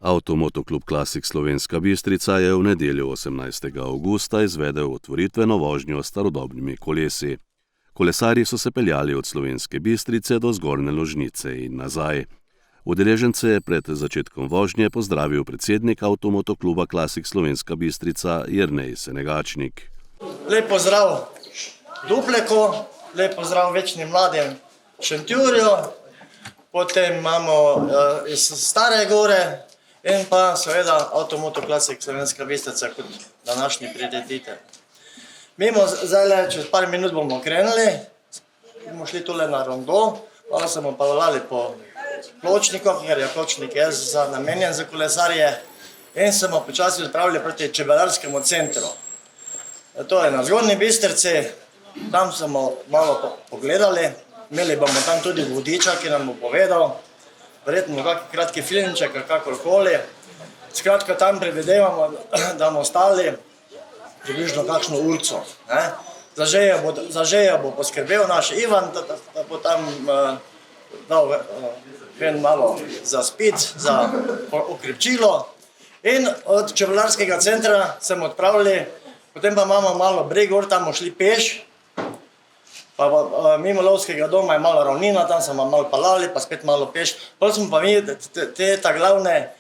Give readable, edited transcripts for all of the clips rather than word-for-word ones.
Avtomotoklub Classic Slovenska Bistrica je v nedeljo 18. avgusta izvedel otvoritveno vožnjo s starodobnimi kolesi. Kolesarji so se peljali od Slovenske Bistrice do Zgornje Ložnice in nazaj. Udeležence je pred začetkom vožnje pozdravil predsednik Avtomotokluba Classic Slovenska Bistrica Jernej Senegačnik. Lep pozdrav Dupleku, lep pozdrav večnim mladim Šentjurju, potem imamo iz Stare Gore in pa seveda Avtomoto Classic Slovenska Bistrica kot današnji prireditelj. Mi bomo zdaj, čez par minut bomo krenuli, bomo šli tule na rondo, malo se bomo peljali po pločniku, ker je pločnik namenjen za kolesarje, in se bomo počasi odpravili proti čebelarskemu centru. To je na Zgornji Bistrici, tam smo malo pogledali, imeli bomo tam tudi vodiča, ki nam bo povedal, verjetno kakšen kratki filmček, kakorkoli. Skratka, tam predvidevamo, da bomo ostali približno kakšno urco. Za žejo bo poskrbel naš Ivan, da bo tam dal malo za spit, za okrepčilo. In od čebelarskega centra smo odpravili, potem pa imamo malo breg gor, tam bomo šli peš, pa mimo lovskega doma je malo ravnina, tam smo malo peljali, pa spet malo peš. Potem smo pa mi te glavne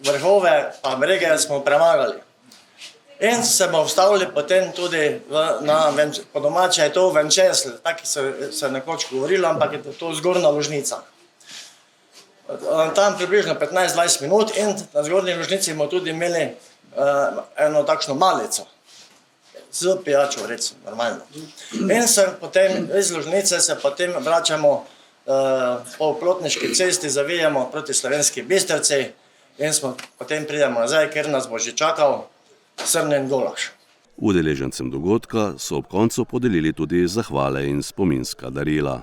vrhove pa brege smo premagali. In se bomo vstavili potem tudi po domače je to Venčesl, tako se nekoč govorilo, ampak je to Zgornja Ložnica. Tam približno 15-20 minut in na Zgornji Ložnici bomo tudi imeli eno takšno malico z pijačo, recimo, normalno. In se potem iz Ložnice se potem vračamo po Plotniški cesti, zavijamo proti Slovenski Bistrici in potem pridemo nazaj, ker nas bo že čakal srnen golaž. Udeležencem dogodka so ob koncu podelili tudi zahvale in spominska darila.